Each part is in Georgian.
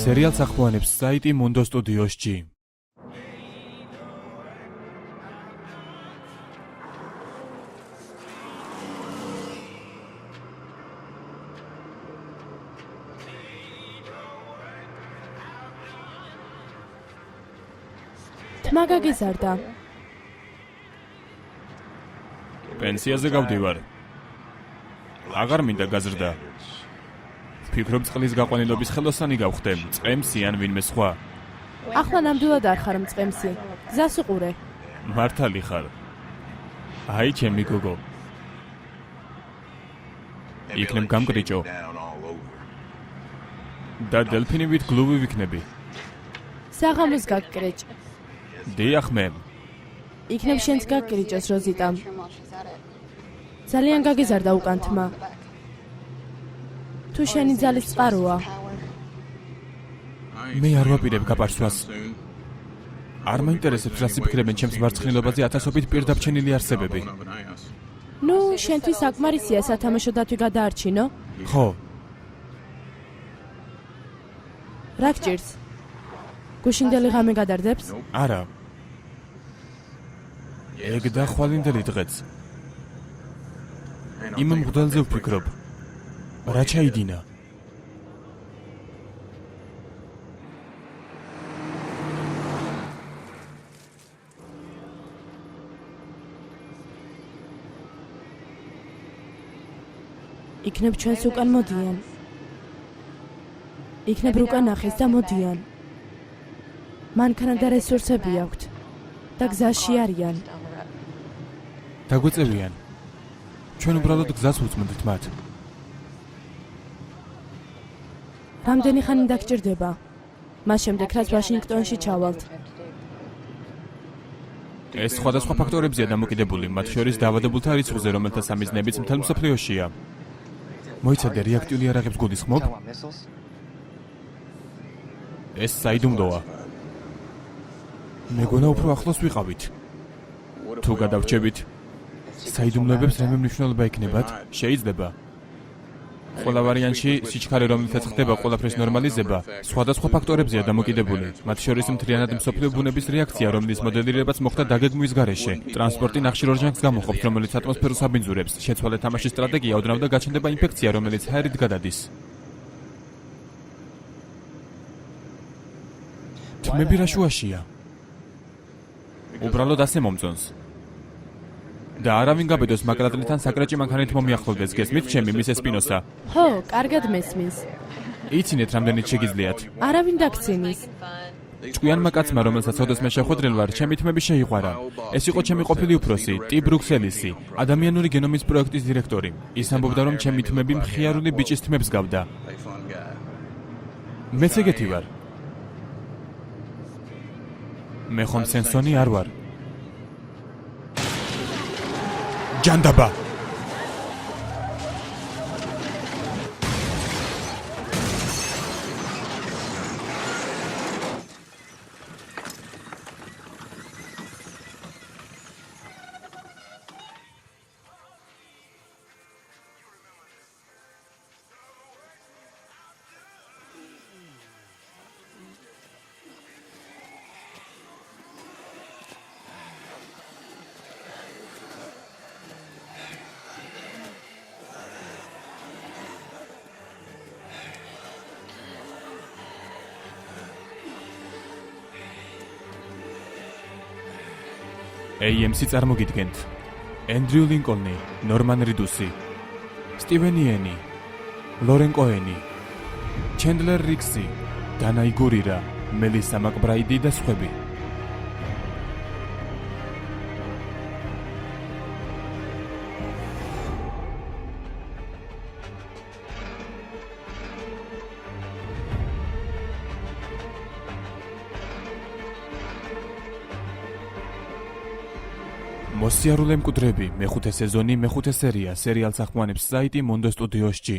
სერიალს ახმოვანებს საიტი Mundo Studios-ში. თმა გაგიზარდა. პენსიაზე გავდივარ. აღარ მინდა გაზრდა. ფიქრობ წყლის გაყვანილობის ხელოსანი გავხდე, წყემსი ან ვინმე სხვა. ახლა ნამდვილად არ ხარ მწყემსი. გზას უყურე. მართალი ხარ. აი ჩემი გოგო. იქნებ გამკრიჭო. და დელფინივით გლუვი ვიქნები. საღამოს გაგკრეჭ. დიახ მე. იქნებ შენც გაგკრიჭოს როზიტამ. ძალიან გაგიზარდა უკან თმა. თუ შენი ძალის წყაროა. მე არ ვაპირებ გაპარსვას. არ მაინტერესებს რას იფიქრებენ ჩემს მარცხნილობაზე ათასობით პირდაბრჩენილი არსებები. ნუ, შენთვის საკმარისია სათამაშო დათვი გადაარჩინო. ხო. რა გჭირს? გუშინდელი ღამე გადარდებს? არა. ეგ და ხვალინდელი დღეც. იმ მღვდელზე ვფიქრობ. რა ჩაიდინა? იქნებ ჩვენს უკან მოდიან. იქნებ უკან ახეს და მოდიან. მანქანა და რესურსები აქვთ და გზაში არიან. დაგვეწევიან. ჩვენ უბრალოდ გზას უწმენთ მათ. რამდენი ხანი დაგჭირდება? მას შემდეგ რაც ვაშინგტონში ჩავალთ. ეს სხვადასხვა ფაქტორებზეა დამოკიდებული, მათ შორის დაავადებულთა რიცხვზე, რომელთა სამიზნეებიც მთელ მსოფლიოშია. მოიცადე რეაქტიული იარაღებს გულისხმობ? ეს საიდუმლოა. მეგონა უფრო ახლოს ვიყავით. თუ გადავრჩებით, საიდუმლოებებს რამე მნიშვნელობა იქნებათ? შეიძლება. ყველა ვარიანტში სიჩქარე რომელსაც ხდება ყველაფრის ნორმალიზება, სხვადასხვა ფაქტორებზეა დამოკიდებული, მათ შორის მთლიანად მსოფლიო ბუნების რეაქცია, რომლის მოდელირებაც მოხდა დაგეგმვის გარეშე. ტრანსპორტი ნახშირორჟანგს გამოყოფს, რომელიც ატმოსფეროს აბინძურებს. შეცვალე თამაშის სტრატეგია ოდნავ და გაჩნდება ინფექცია, რომელიც ჰაერით გადადის. თმები რა შუაშია? უბრალოდ ასე მომწონს. და არავინ გაბედოს მაკრატლითან საკრეჭი მანქანით მომიახლოვდეს, გესმით ჩემი მის ესპინოსა? ხო, კარგად მესმის. იცინეთ რამდენიც შეგიძლიათ. არავინ დაგცინის. ჭკვიანმა კაცმა, რომელსაც ოდესმე შეხვედრილ ვარ, ჩემი თმები შეიყვარა. ეს იყო ჩემი ყოფილი უფროსი, ტი ბრუქსელისი, ადამიანური გენომის პროექტის დირექტორი. ის ამბობდა, რომ ჩემი თმები მხიარული ბიჭის თმებს გავდა. მეც ეგეთი ვარ. მე ხომ სენსონი არ ვარ. ჯანდაბა. AMC წარმოგიდგენთ. ენდრიუ ლინკოლნი, ნორმან რიდუსი, სტივენ იენი, ლორენ კოენი, ჩენდლერ რიქსი, დანა იგურირა, მელისა მაკბრაიდი და სხვები. მოსიარულე მკვდრები, მეხუთე სეზონი, მეხუთე სერია, სერიალს ახმოვანებს საიტი Mundo Studios-ში.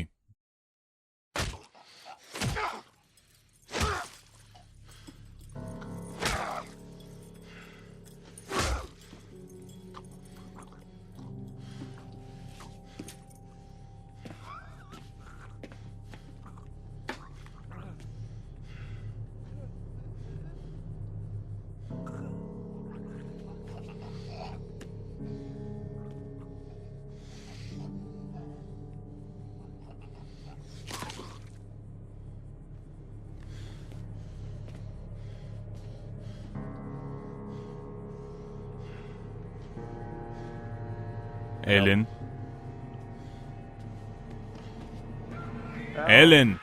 ელენ. ელენ.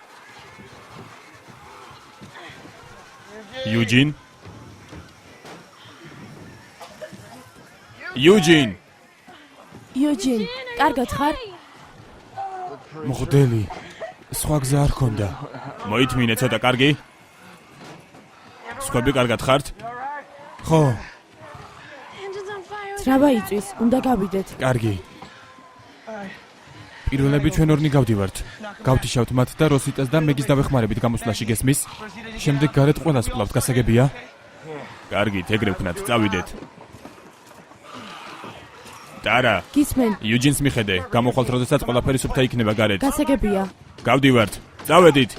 იუჯინ. იუჯინ. იუჯინ, კარგად ხარ? მღვდელი. სხვა გზა არ ქონდა. მოითმინე ცოტა კარგი? სხვები კარგად ხართ? ხო, ძრავა იწვის, უნდა გავიდეთ. კარგი. პირველები ჩვენ ორნი გავდივართ. გავთიშავთ მათ და როსიტას და მეგის დავეხმარებით გამოსვლაში გესმის? შემდეგ გარეთ ყველას ვკლავთ, გასაგებია? კარგით, ეგრე ვქნათ, წავიდეთ. ტარა, გისმენ, იუჯინს მიხედე, გამოხვალთ როდესაც ყველაფერი სუფთა იქნება გარეთ. გასაგებია. გავდივართ, წავედით.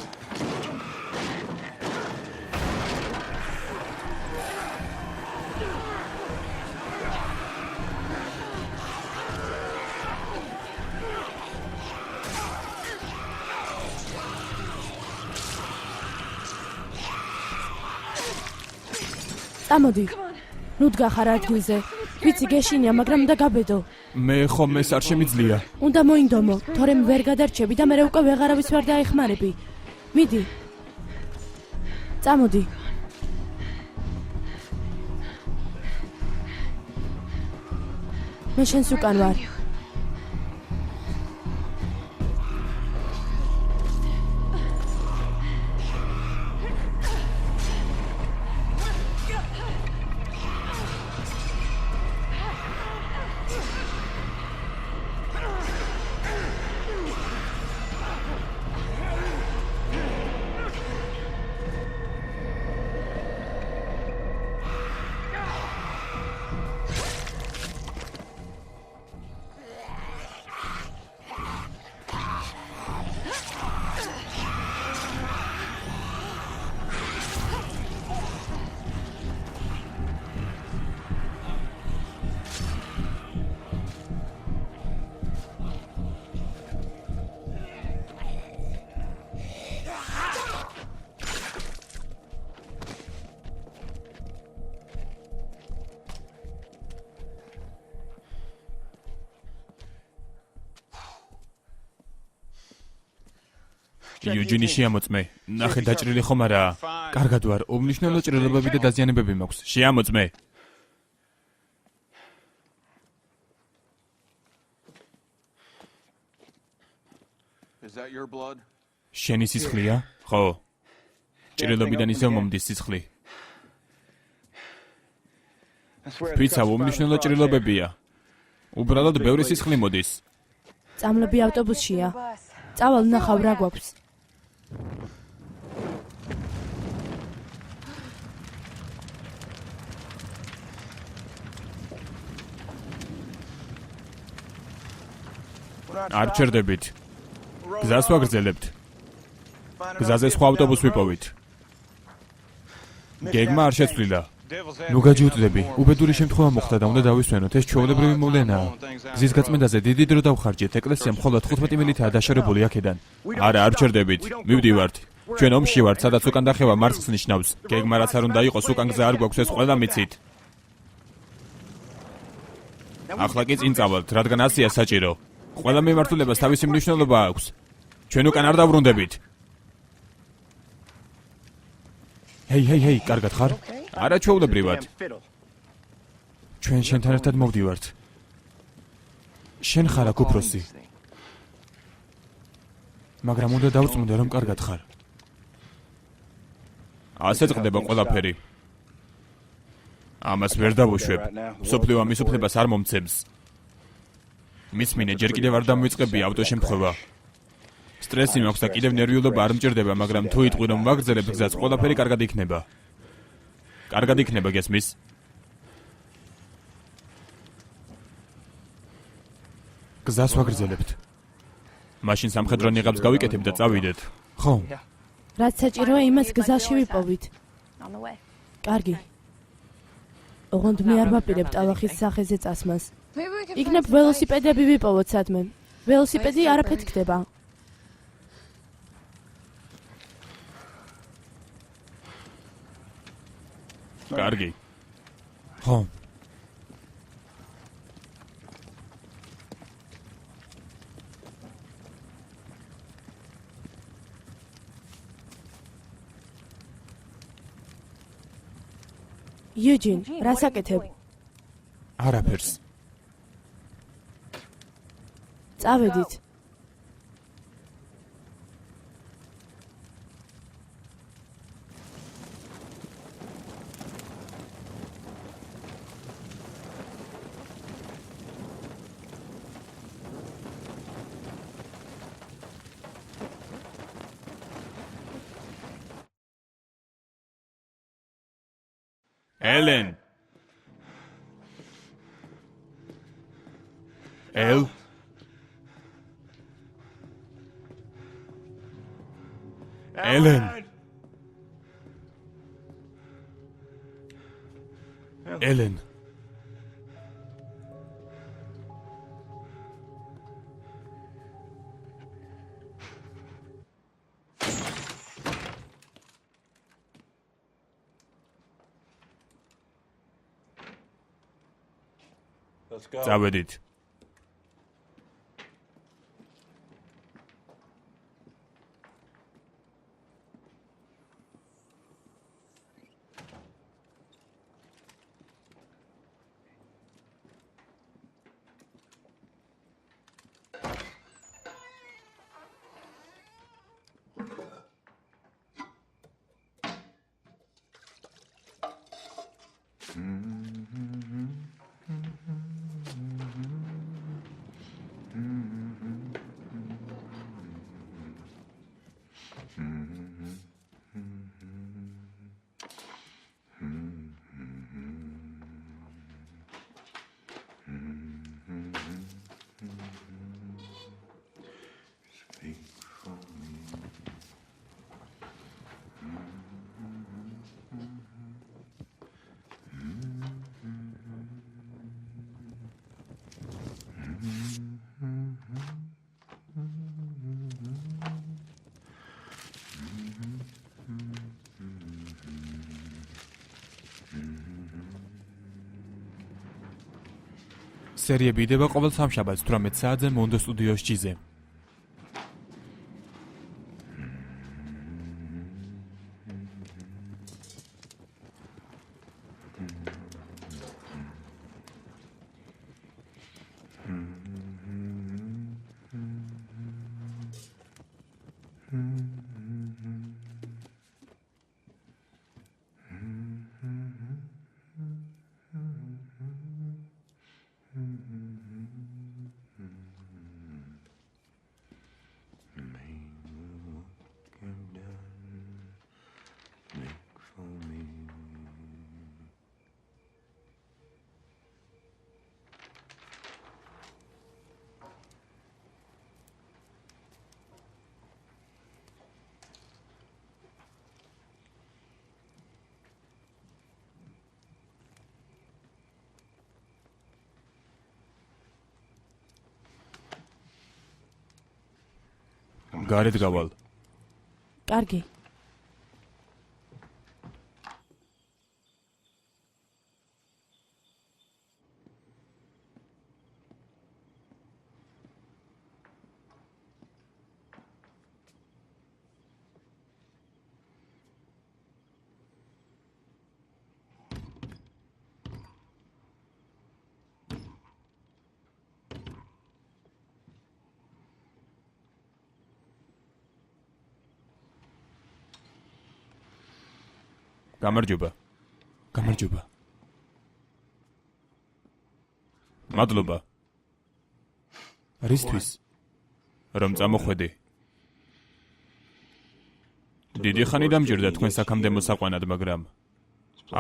წამოდი. ნუ დგახარ ადგილზე. ვიცი გეშინია, მაგრამ უნდა გაბედო. მე ხომ ეს არ შემიძლია. უნდა მოინდომო, თორემ ვერ გადარჩები და მე უკვე ვეღარავის ვერ დაეხმარები. მიდი. წამოდი. მე შენს უკან ვარ. იუჯინი შეამოწმე. ნახე დაჭრილი ხომ არაა? კარგად ვარ, უმნიშვნელო ჭრილებები და დაზიანებები მაქვს. შეამოწმე. შენი სისხლია? ხო. ჭრილებიდან ისევ მომდის სისხლი. ფიცა უმნიშვნელო ჭრილებებია. უბრალოდ ბევრი სისხლი მოდის. წამლები ავტობუსშია. წავალ ნახავ რა გვაქვს. არ ჩერდებით. გზას ვაგრძელებთ. გზაზე სხვა ავტობუსს ვიპოვით. გეგმა არ შეცვლილა. ნუ გაჯიუტდები. უბედური შემთხვევა მოხდა და უნდა დავისვენოთ. ეს ჩვეულებრივი მოვლენაა. გზის გაწმენდაზე დიდი დრო დავხარჯეთ. ეკლესია მხოლოდ 15 მილითაა დაშორებული აქედან. არა, არ ჩერდებით. მივდივართ. ჩვენ ომში ვართ, სადაც უკან დახევა მარცხს ნიშნავს. გეგმა რაც არ უნდა იყოს, უკან გზა არ გვაქვს, ეს ყველა მიცით. ახლა კი წინ წავალთ, რადგან ასია საჭირო. ყველა მიმართულებას თავისი მნიშვნელობა აქვს. ჩვენ უკან არ დავრუნდებით. ჰეი, კარგად ხარ? არა ჩვეულებრივად. ჩვენ შენთან ერთად მოვდივართ. შენ ხარ აქ უფროსი. მაგრამ უნდა დავწმუნდე რომ კარგად ხარ. ასე წდება ყველაფერი. ამას ვერ დავუშვებ. სოფლიო ამის უფლებას არ მომცემს. მისმინე, ჯერ კიდევ არ დამვიწყები ავტოშემთხვევა. სტრესი მაქვს და კიდევ ნერვიულობა არ მჭირდება, მაგრამ თუ იტყვი რომ ვაგრძელებ გზას, ყველაფერი კარგად იქნება. კარგად იქნება, გესმის? გზას ვაგრძელებთ. მაშინ სამხედრო ნიღაბს გავიკეთებ და წავიდეთ. ხო. რაც საჭიროა, იმას გზაში ვიპოვით. კარგი. ოღონდ მე არ ვაპირებ ტალახის სახეზე წასმას. იქნებ ველოსიპედები ვიპოვოთ სადმე. ველოსიპედი არაფერი ხდება. კარგი. ხო. იუჯინ, რას აკეთებ? არაფერს. წავედით. ელენ. ელ. ელენ. ელენ. წავედით. სერიები იდება ყოველ სამშაბათს 18 საათზე მონდო სტუდიოს ჯიზე. გარეთ გავალ. კარგი. გამარჯობა. გამარჯობა. მადლობა. რისთვის? რომ წამოხვედი. დიდი ხანი დამჭირდა თქვენ საქამდე მოსაყვანად, მაგრამ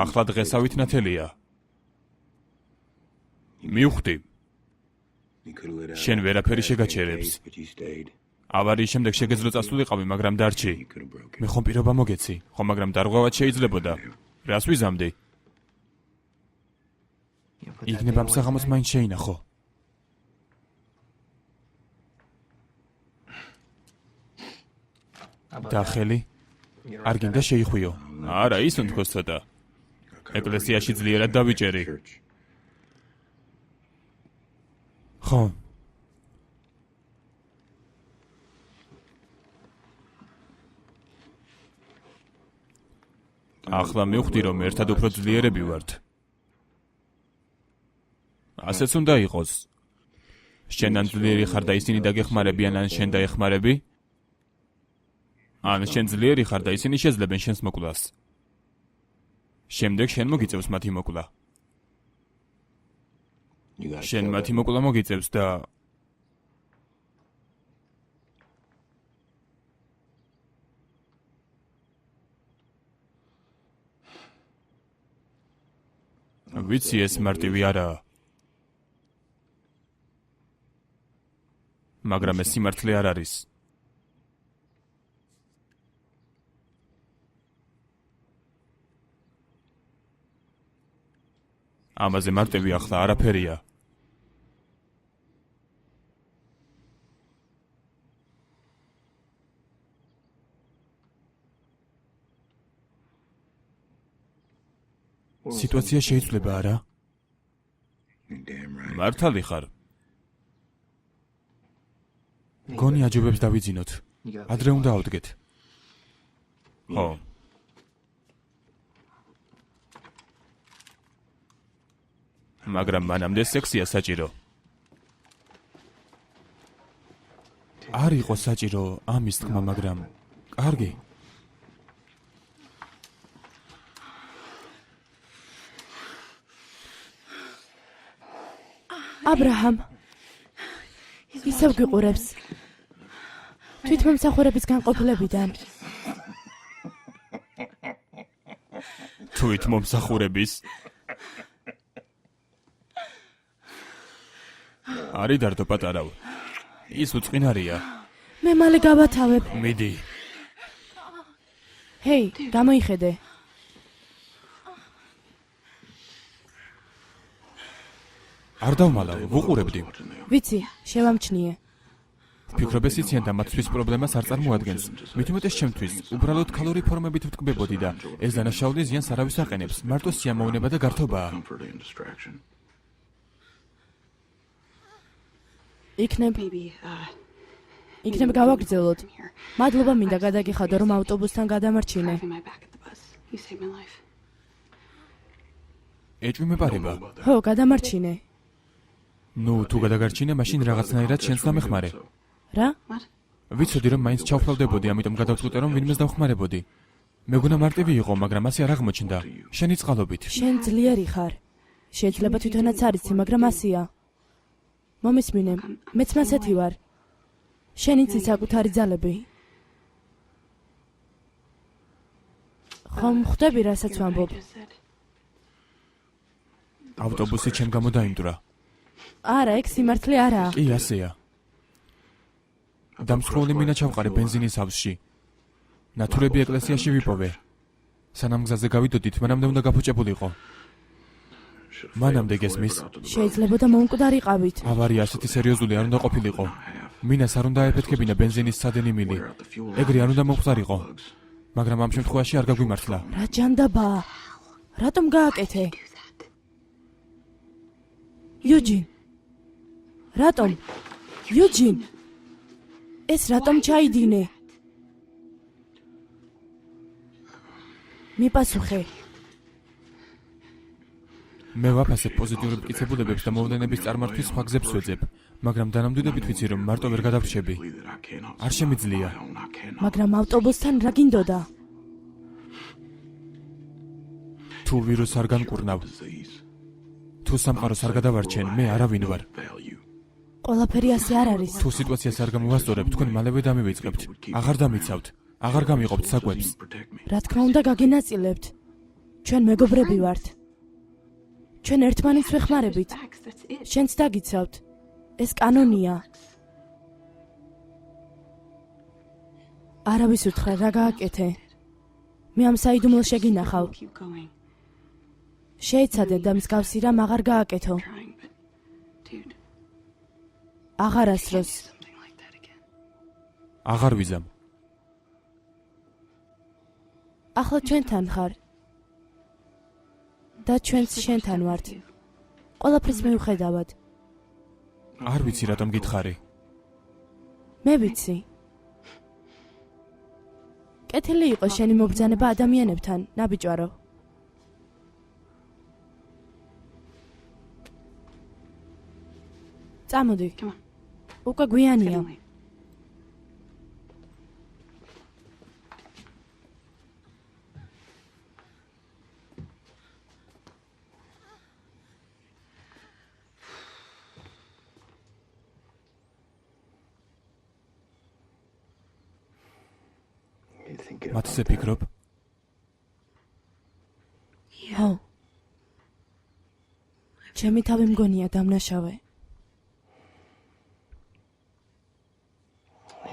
ახლა დღესავით ნათელია. მივხვდი. შენ ვერაფერი შეგაჩერებს. ავარიის შემდეგ შეგეძლო წასულიყავი, მაგრამ დარჩი. მე ხომ პირობა მოგეცი, ხო, მაგრამ დარღვევაც შეიძლებოდა. რას ვიზამდი? იქნება მსაღამოს მაინც შეინახო. და ხელი? არ გინდა შეიხვიო? არა, ის უნდქოს ცოტა. ეკლესიაში ძლიერად დავიჭერი. ხო. ახლა მივხვდი რომ ერთად უფრო ძლიერები ვართ. ასეც უნდა იყოს. შენ ან ძლიერი ხარ და ისინი დაგეხმარებიან ან შენ დაეხმარები? ან შენ ძლიერი ხარ და ისინი შეძლებენ შენს მოკვლას. შემდეგ შენ მოგიწევს მათი მოკლა. შენ მათი მოკლა მოგიწევს და ვიცი ეს მარტივი არაა. მაგრამ ეს სიმართლე არ არის. ამაზე მარტივი ახლა არაფერია. სიტუაცია შეიძლება არა? მართალი ხარ. გონი აჯობებს დავიძინოთ. ადრე უნდა ავდგეთ. ხო. მაგრამ მანამდე სექსია საჭირო. არ იყო საჭირო ამის თქმა, მაგრამ კარგი. აბრაჰამ ისევ გიყურებს თვითმომსახურების განყოფილებიდან. თვითმომსახურების? არი დარდო პატარავ. ის უწყინარია. მე მალე გავათავებ. მიდი. ჰეი, გამოიხედე. არ დავმალავ, ვუყურებდი. ვიცი, შევამჩნიე. ვფიქრობ ეს იციან და მათთვის პრობლემას არ წარმოადგენს. მით უმეტეს ჩემთვის, უბრალოდ ქალური ფორმებით ვტკბებოდი და ეს დანაშაული ზიანს არავის აყენებს. მარტო სიამოვნება და გართობაა. იქნებ გავაგრძელოთ. მადლობა მინდა გადაგიხადო რომ ავტობუსთან გადამარჩინე. ეჭვმეპარება. ხო, გადამარჩინე. ნუ თუ გადაგარჩინე, მაშინ რაღაცნაირად შენს დამეხმარე. რა? ვიცოდი რომ მაინც ჩავფლავდებოდი, ამიტომ გადავწყვიტე რომ ვინმეს დავხმარებოდი. მეგონა მარტივი იყო, მაგრამ ასე არ აღმოჩნდა. შენი წყალობით. შენ ძლიერი ხარ. შეიძლება თვითონაც არიცი, მაგრამ ასია. მომისმინე, მეც მასეთი ვარ. შენიც ის საკუთარი ძალები. ხომ ხვდები რასაც ვამბობ? ავტობუსი ჩემ გამო დაიმტვრა. არა, ეგ სიმართლე არაა. კი, ასეა. დამსხვრეული მინა ჩავყარე ბენზინის ავზში. ნათურები ეკლესიაში ვიპოვე. სანამ გზაზე გავიდოდით, მანამდე უნდა გაფუჭებულიყო. მანამდე გესმის? შეიძლებოდა მომკვდარიყავით. ავარია ასეთი სერიოზული არ უნდა ყოფილიყო. მინას არ უნდა ეფეთქებინა ბენზინის სადენი მილი. ეგრე არ უნდა მომხდარიყო. მაგრამ ამ შემთხვევაში არ გაგვიმართლა. რა ჯანდაბაა? რატომ გააკეთე? იუჯინ. რატომ? იუჯინ. ეს რატომ ჩაიდინე? მიპასუხე. მე ვაფასებ პოზიტიური მტკიცებულებებს და მოვლენების წარმართვის სხვა გზებს ვეძებ, მაგრამ დანამდვილებით ვიცი რომ მარტო ვერ გადავრჩები. არ შემიძლია. მაგრამ ავტობუსთან რა გინდოდა? თუ ვირუსს არ განკურნავ, თუ სამყაროს არ გადავარჩენ, მე არავინ ვარ. ყველაფერი ასე არ არის. თუ სიტუაციას არ გამოვასწორებ, თქვენ მალევე დამივიწყებთ. აღარ დამიცავთ, აღარ გამიყოფთ საკვებს. რა თქმა უნდა გაგენაწილებთ. ჩვენ მეგობრები ვართ. ჩვენ ერთმანეთს ვეხმარებით. შენც დაგიცავთ. ეს კანონია. არავის უთხრა რა გააკეთე. მე ამ საიდუმლო შეგინახავ. შეეცადე და მსგავსი რამ აღარ გააკეთო. აღარ ასროს. აღარ ვიზამ. ახლა ჩვენთან ხარ. და ჩვენც შენთან ვართ. ყველაფრის მიუხედავად. არ ვიცი რატომ გითხარი. მე ვიცი. კეთილი იყო შენი მობრძანება ადამიანებთან, ნაბიჯვარო. წამოდი. უკვე გვიანია. მათზე ფიქრობ? ხო. ჩემი თავი მგონია დამნაშავე.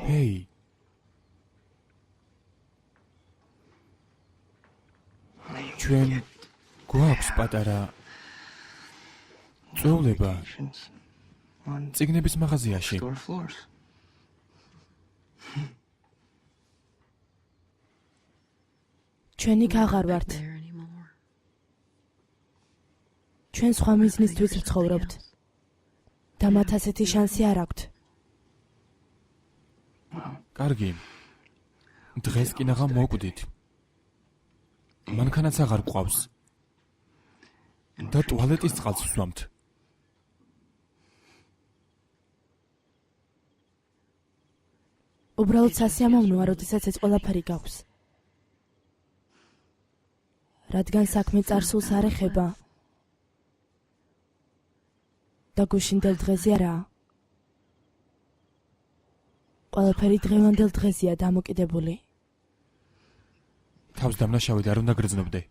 ჰეი. ჩვენ გვაქვს პატარა წვეულება წიგნების მაღაზიაში. ჩვენი გაღარ ვართ. ჩვენ სხვა მიზნისთვის ვცხოვრობთ. და მათ ასეთი შანსი არ აქვთ. კარგი. დღეს კინაღა მოკვდით. მანქანაც აღარ გვყავს. და ტუალეტის წყალს ვსვამთ. უბრალოდ სასიამოვნოა, როდესაც ეს ყველაფერი გაქვს. რადგან საქმე წარსულს არ ეხება. და გუშინდელ დღეზე არაა. ყველაფერი დღევანდელ დღეზეა დამოკიდებული. თავს დამნაშავედ არ უნდა გრძნობდე.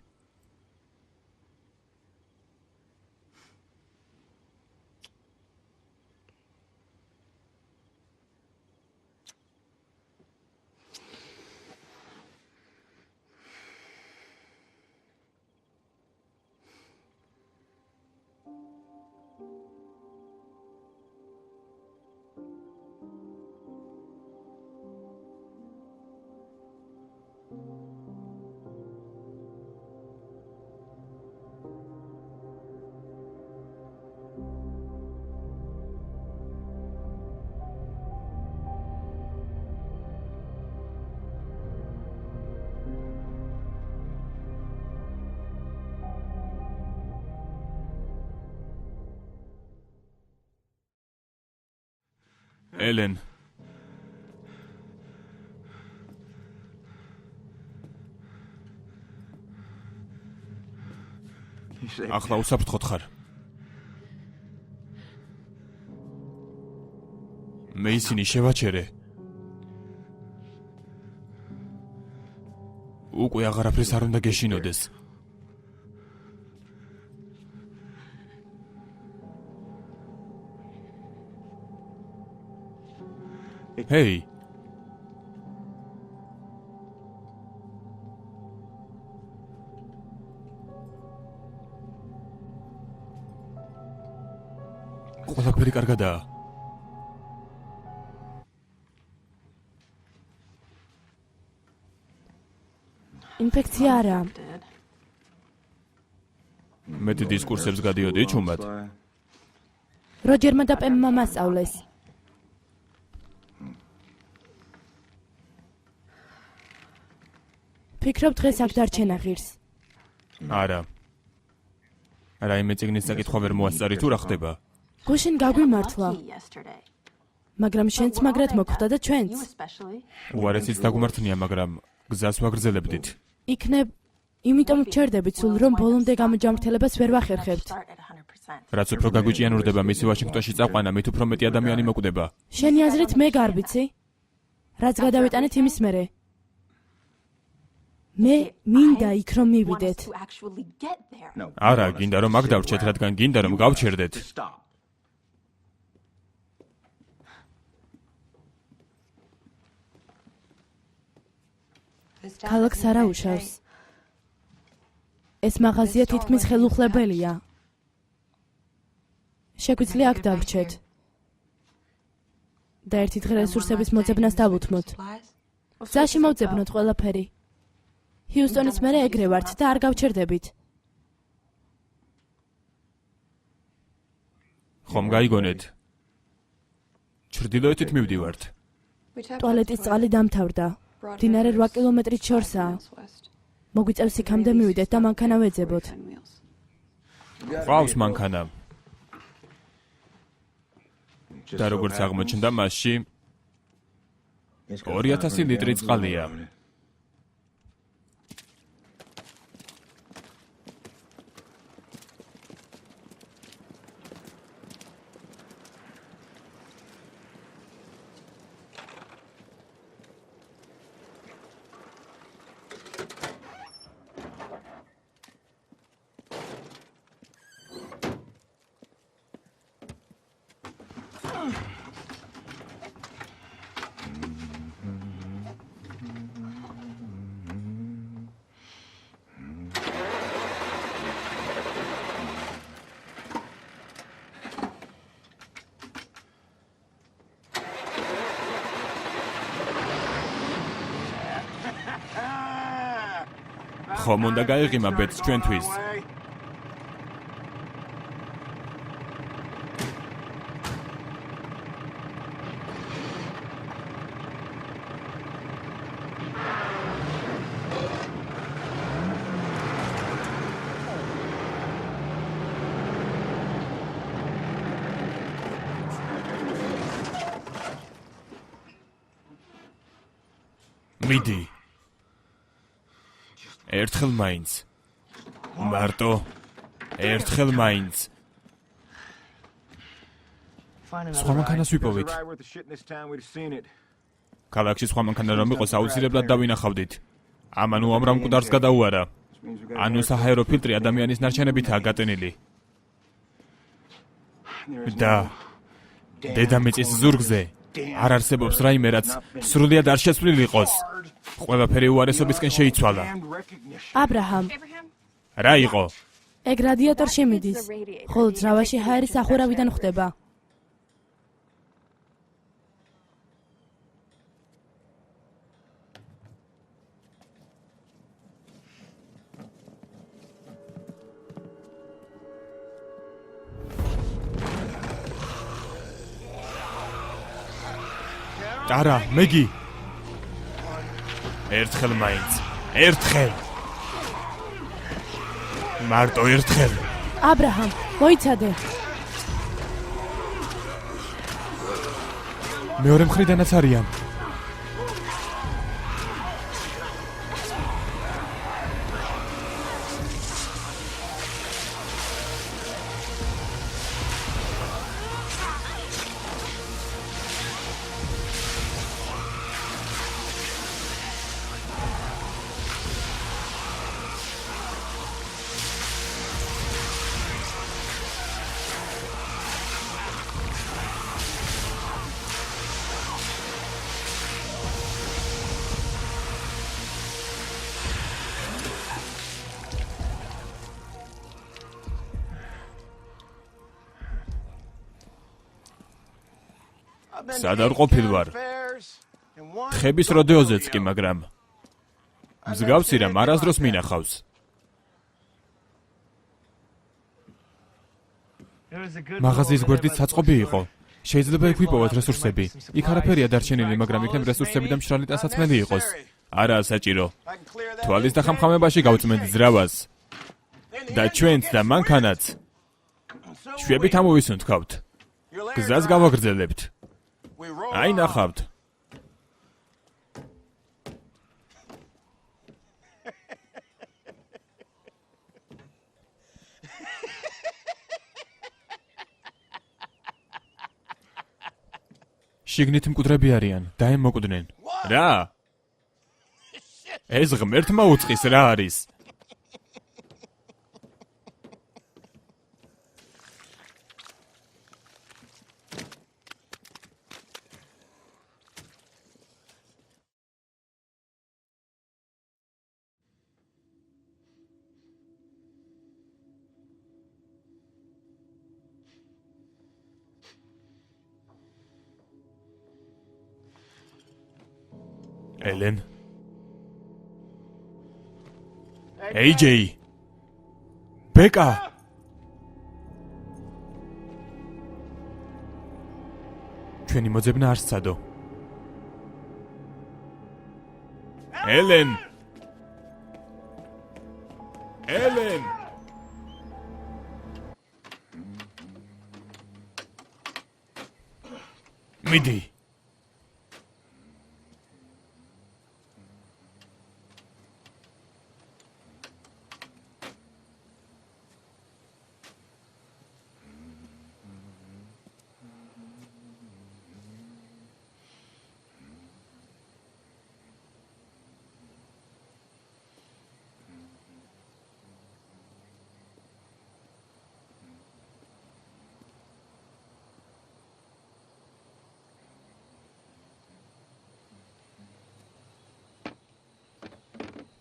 ელენ. ახლა უსაფრთხოდ ხარ. მე ისინი შევაჩერე. უკვე აღარაფერს არ უნდა გეშინოდეს. ჰეი. ყველაფერი კარგადაა. ინფექცია არა. მეტი დისკურსებს გადიოდი ჩუმად. როჯერმა და პემმა მასწავლეს. ფიქრობ დღეს აქ დარჩენა ღირს. არა. რაიმე წიგნის საკითხვა ვერ მოასწარი თუ რა ხდება? გუშინ გაგვიმართლა. მაგრამ შენც მაგრად მოხვდა და ჩვენც. უარესიც დაგუმართნია, მაგრამ გზას ვაგრძელებდით. იქნებ, იმიტომ ვჩერდებით სულ, რომ ბოლომდე გამოჯამრთელებას ვერ ვახერხებთ. რაც უფრო გაგვიჭიანურდება მისი ვაშინგტონში წაყვანა, მით უფრო მეტი ადამიანი მოკვდება. შენი აზრით მე გარბიცი? რაც გადავიტანეთ იმის მერე. მე მინდა იქ რომ მივიდეთ. არა, გინდა რომ აქ დავრჩეთ, რადგან გინდა რომ გავჩერდეთ. ქალაქს არა უშავს. ეს მაღაზია თითქმის ხელუხლებელია. შეგვიძლია აქ დავრჩეთ. და ერთი დღე რესურსების მოძებნას დავუთმოთ. გზაში მოვძებნოთ ყველაფერი. ჰიუსტონის მერე ეგრე ვართ და არ გავჩერდებით. ხომ გაიგონეთ? ჩრდილოეთით მივდივართ. ტუალეტის წყალი დამთავრდა. მდინარე 8 კილომეტრით შორსაა. მოგვიწევს იქამდე მივიდეთ და მანქანა ვეძებოთ. ყავს მანქანა. და როგორც აღმოჩნდა მასში 2000 ლიტრი წყალია. ხომ უნდა გაიღიმა ბედს ჩვენთვის. მიდი. ერთხელ მაინც. მარტო ერთხელ მაინც. სხვა მანქანას ვიპოვით. ქალაქში სხვა მანქანა რომ იყოს აუცილებლად დავინახავდით. ამან უამრავ მკვდარს გადაუარა. ანუ საჰაერო ფილტრი ადამიანის ნარჩენებითაა გატენილი. და დედამიწის ზურგზე არ არსებობს რაიმე რაც სრულიად არ შეცვლილ იყოს. ყველაფერი უარესობისკენ შეიცვალა. აბრაჰამ, რა იყო? ეგ რადიატორში მიდის. ხოლო ძრავაში ჰაერის ახურავიდან ხდება. არა, მეგი. ერთხელ მაინც. ერთხელ. მარტო ერთხელ. აბრაჰამ, მოიცადე. მეორე მხრიდანაც არიან. სად არ ყოფილ ვარ? თხების როდეოზეც კი, მაგრამ მსგავსი რამ არასდროს მინახავს. მაღაზიის გვერდით საწყობი იყო. შეიძლება იქ ვიპოვოთ რესურსები. იქ არაფერია დარჩენილი, მაგრამ იქნებ რესურსები და მშრალი ტანსაცმელი იყოს. არაა საჭირო. თვალის დახამხამებაში გავწმენთ ძრავას. და ჩვენც და მანქანაც. შვებით ამოვისუნთქავთ. გზას გავაგრძელებთ. აი ნახავთ. შიგნით მკვდრები არიან, დაემოკვდნენ. რა? ეს ღმერთმა უწყის რა არის? ელენ. ეიჯეი. ბეკა. ჩვენი მოძებნა არ სცადო. ელენ! ელენ! მიდი.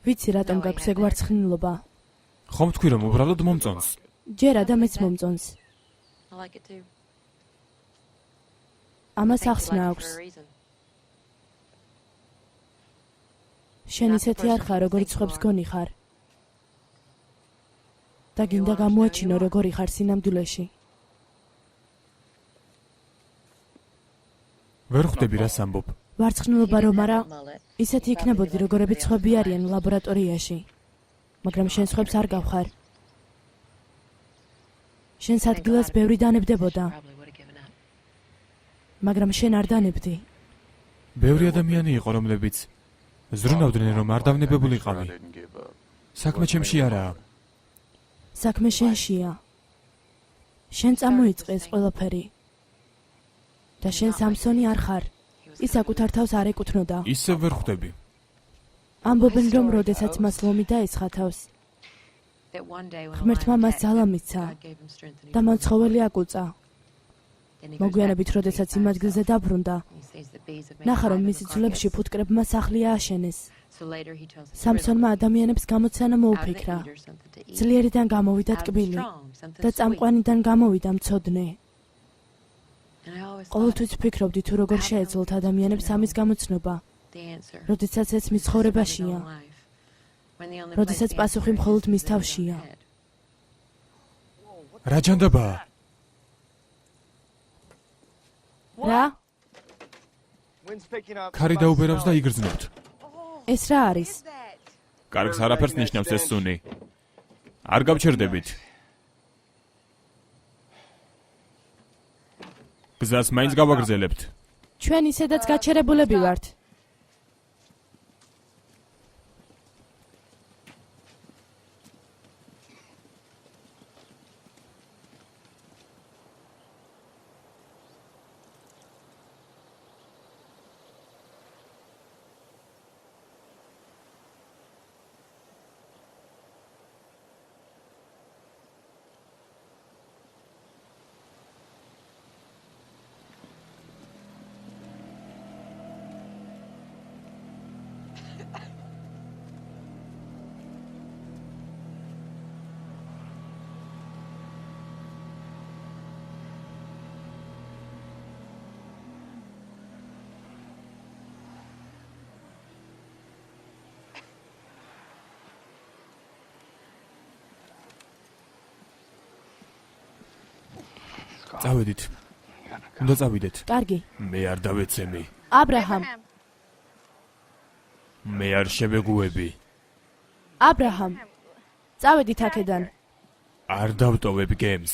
ვიცი რატომ გაქვს ეგ ვარცხნილობა. ხომ თქვი რომ უბრალოდ მომწონს? ჯერა და მეც მომწონს. ამას ახსნა აქვს. შენ ისეთი არ ხარ, როგორიც ხვებს გონი ხარ. და გინდა გამოაჩინო, როგორი ხარ სინამდვილეში. ვერ ხვდები რას ამბობ. ვარცხნილობა რომ არა, ისეთი იქნებოდი, როგორებიც სხვები არიან ლაბორატორიაში. მაგრამ შენ სხვებს არ გავხარ. შენს ადგილას ბევრი დანებდებოდა. მაგრამ შენ არ დანებდი. ბევრი ადამიანი იყო, რომლებიც ზრუნავდნენ, რომ არ დავნებებულიყავი. საქმე ჩემში არაა. საქმე შენშია. შენ წამოიწყეს ყველაფერი. და შენ სამსონი არ ხარ. ის საკუთარ თავს არ ეკუთვნოდა. ისევ ვერ ხვდები. ამბობენ, რომ როდესაც მას ლომი დაესხა თავს, ღმერთმა მას ძალა მისცა და მან ცხოველი აკუწა. მოგვიანებით, როდესაც იმ ადგილზე დაბრუნდა, ნახა, რომ მის ძვლებში ფუტკრებმა სახლი ააშენეს. სამსონმა ადამიანებს გამოცანა მოუფიქრა. ძლიერიდან გამოვიდა ტკბილი და წამყვანიდან გამოვიდა მცოდნე. ყოველთვის ვფიქრობდი, თუ როგორ შეეძლოთ ადამიანებს ამის გამოცნობა, როდესაც ეს მის ცხოვრებაშია, როდესაც პასუხი მხოლოდ მის თავშია. რა ჯანდაბაა? რა? ქარი დაუბერავს და იგრძნობთ. ეს რა არის? კარგს არაფერს ნიშნავს ეს სუნი. არ გავჩერდებით. გზას მაინც გავაგრძელებთ. ჩვენ ისედაც გაჩერებულები ვართ. წავედით. უნდა წავიდეთ. კარგი. მე არ დავეცემი. აბრაჰამ. მე არ შევეგუები. აბრაჰამ. წავედით აქედან. არ დავტოვებ გემს.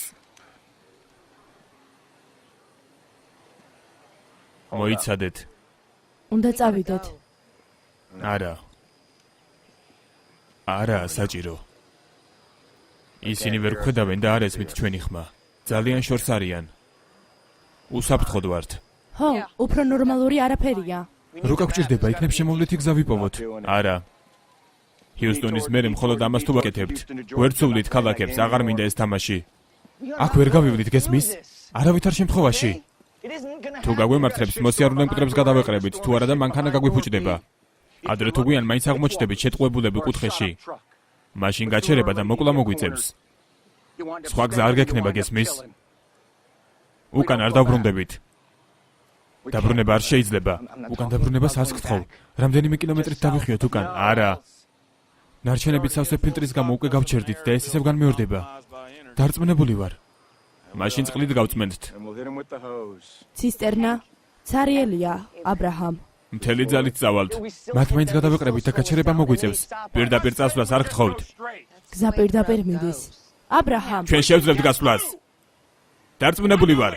მოიცადეთ. უნდა წავიდეთ. არა. არა, საჭირო. ისინი ვერ ხვედავენ და არ ესმით ჩვენი ხმა. ძალიან შორს არიან. უსაფრთხოდ ვართ. ხო, უფრო ნორმალური არაფერია. რო გაგჭირდება, იქნებ შემოვლითი გზა ვიპოვოთ. არა. ჰიუსტონის მერე მხოლოდ ამას თუ ვაკეთებთ. ვერ ცუვლით ქალაქებს, აღარ მინდა ეს თამაში. აქ ვერ გავივლით, გესმის? არავითარ შემთხვევაში. თუ გაგვემართლებს, მოსიარულე მკვდრებს გადავეყრებით, თუ არა და მანქანა გაგვიფუჭდება. ადრე თუ გვიან მაინც აღმოჩნდებით შეტყუებულები კუთხეში. მაშინ გაჩერება და მოკლა მოგვიწევს. სხვა გზა არ გექნება, გესმის? უკან არ დავბრუნდებით. დაბრუნება არ შეიძლება. უკან დაბრუნებას არც გთხოვ. რამდენიმე კილომეტრით დავიხიოთ უკან. არა. ნარჩენებით სავსე ფილტრის გამო უკვე გავჩერდით და ეს ისევ განმეორდება. დარწმუნებული ვარ. მაშინ წყლით გავწმენდთ. ცისტერნა ცარიელია, აბრაჰამ. მთელი ძალით წავალთ. მათ მაინც გადავეყრებით და გაჩერება მოგვიწევს. პირდაპირ წასვლას არ გთხოვთ. გზა პირდაპირ მიდის. აბრაჰამ, ჩვენ შევძლებთ გასვლას. დარწმუნებული ვარ.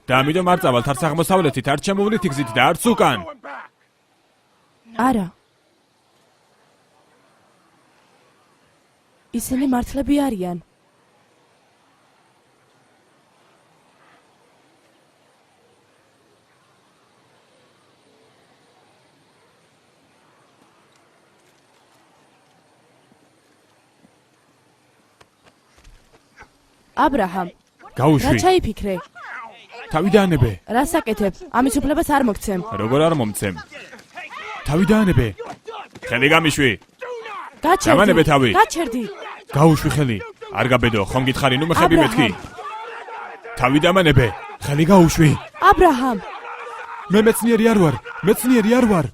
და ამიტომ არ წავალთ არც აღმოსავლეთით, არც შემოვლით გზით და არც უკან. არა. ისინი მართლები არიან. აბრაჰამ, რა გაუშვი. ჩაიფიქრე? თავი დაანებე. რა საკეთებ? ამის უფლებას არ მოგცემ. როგორ არ მომცემ? თავი დაანებე. ხელი გამიშვი. გამანებე თავი. გაჩერდი. გაუშვი ხელი. არ გაბედო, ხომ გითხარი, ნუ მეხები მეთქი. თავი დამანებე. ხელი გაუშვი. აბრაჰამ, მე მეცნიერი არ ვარ. მეცნიერი არ ვარ.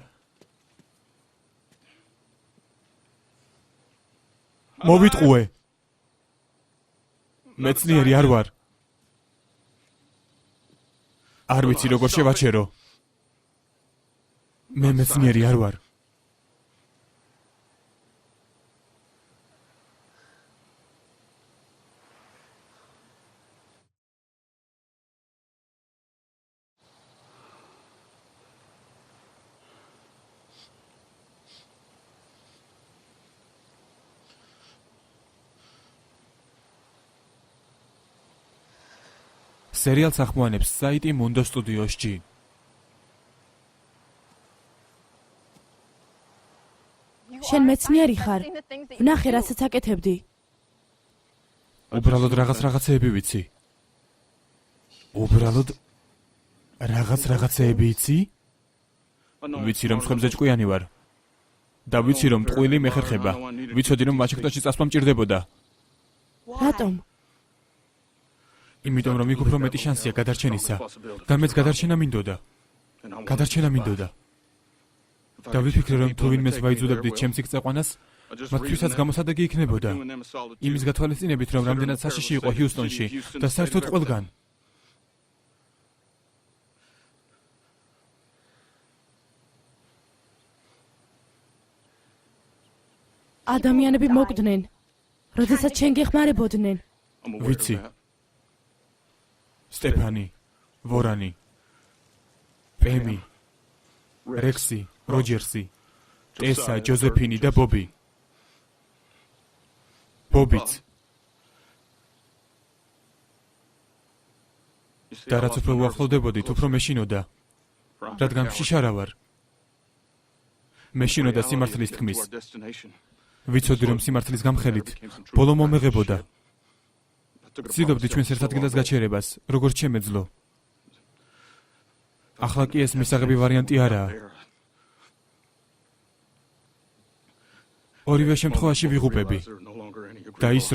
მოვიტყუე. მეცნიერი არ ვარ. არ ვიცი როგორ შევაჩერო. მე მეცნიერი არ ვარ. სერიალს ახმოვანებს საიტი Mundo Studios-ში. შენ მეცნიერი ხარ. ვნახე, რასაც აკეთებდი. უბრალოდ რაღაცეები ვიცი. უბრალოდ რაღაცეები იცი? ვიცი რომ სხვებზე ჭკვიანი ვარ. და ვიცი რომ ტყუილი მეხერხება. ვიცოდი რომ ვაშინგტონში წასვლა მჭირდებოდა. რატომ? იმიტომ რომ იქ უფრო მეტი შანსია გადარჩენისა. და მეც გადარჩენა მინდოდა. და ვიფიქრე რომ თუ ვინმეს ვაიძულებდით ჩემს იქ წაყვანას, მათთვისაც გამოსადეგი იქნებოდა. იმის გათვალისწინებით რომ რამდენად საშიში იყო ჰიუსტონში და საერთოდ ყველგან. ადამიანები მოგდნენ, როდესაც შენ გეხმარებოდნენ. ვიცი. სტეფანი, ვორანი, პემი, რექსი, როჯერსი, ტესა, ჯოზეფინი და ბობი. ბობიც. და რაც უფრო უახლოვდებოდით, უფრო მეშინოდა. რადგან შიშარა ვარ. მეშინოდა სიმართლის თქმის. ვიცოდი რომ სიმართლის გამხელით ბოლო მომეღებოდა. ვცდილობდი ჩვენს ერთ ადგილას გაჩერებას, როგორც შემეძლო. ახლა კი ეს მისაღები ვარიანტი არაა. ორივე შემთხვევაში ვიღუპები. და ის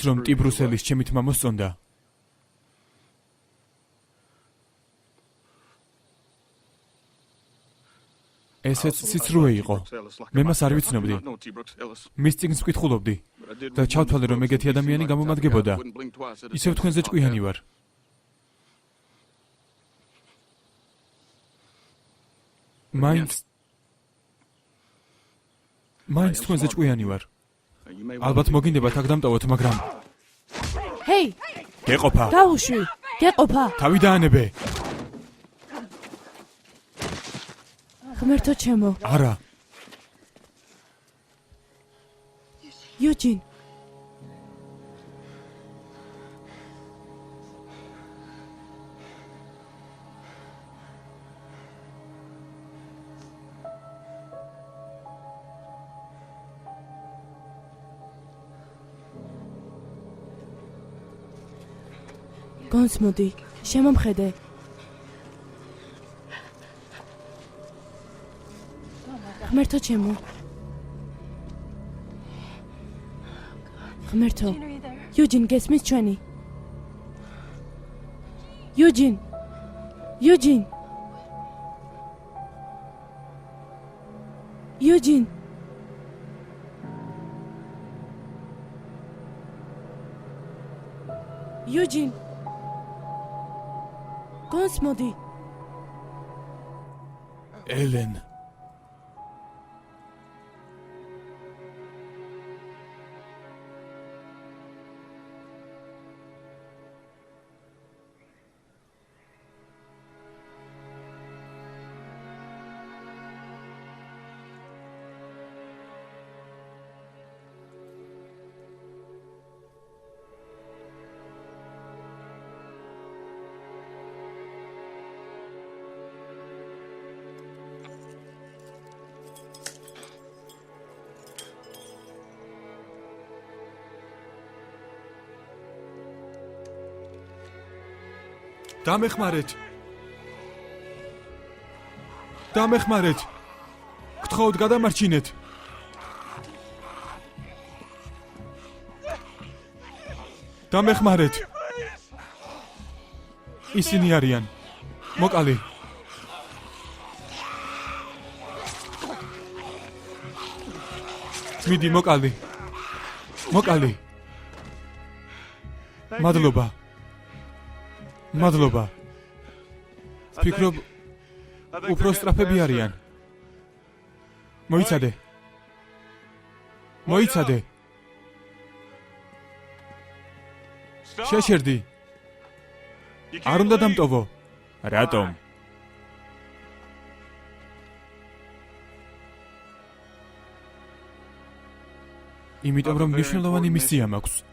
რომ ტიბრუსელის ჩემი თმა მოსწონდა. ესეც სიცრუე იყო. მე მას არ ვიცნობდი. მის წიგნს ვკითხულობდი და ჩავთვალე რომ ეგეთი ადამიანი გამომადგებოდა. ისევ თქვენზე ჭკვიანი ვარ. მაინც თქვენზე ჭკვიანი ვარ. ალბათ მოგინდებათ აქ დამტოვოთ, მაგრამ ჰეი, გეყოფა. გაუშვი, გეყოფა. თავი დაანებე. ღმერთო ჩემო. არა. იუჯინ. გონსმოდი, შემომხედე. ღმერთო ჩემო. ღმერთო. იუჯინ გესმის ჩვენი? იუჯინ. იუჯინ. იუჯინ. იუჯინ. გონს მოდი. ელენ. დამეხმარეთ. გთხოვთ, გადამარჩინეთ. დამეხმარეთ. ისინი არიან. მოკალი. მიდი, მოკალი. მოკალი. მადლობა. მადლობა. ფიქრობ, უფრო სწრაფები არიან. მოიცადე. მოიცადე. შეშერდი. არ უნდა დამტოვო. რატომ? იმიტომ რომ მნიშვნელოვანი მისია მაქვს.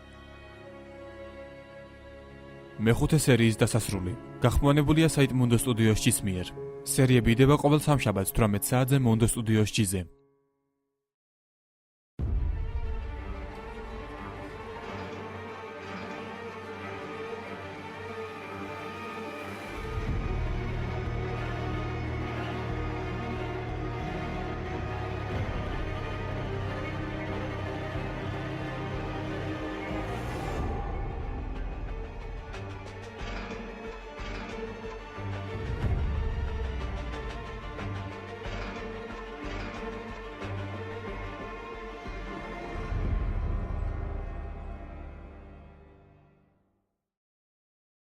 მეხუთე სერიის დასასრული. გახმოვანებულია საით Mondo Studios-ის მიერ. სერიები იდება ყოველ სამშაბათს 18 საათზე Mondo Studios-ზე.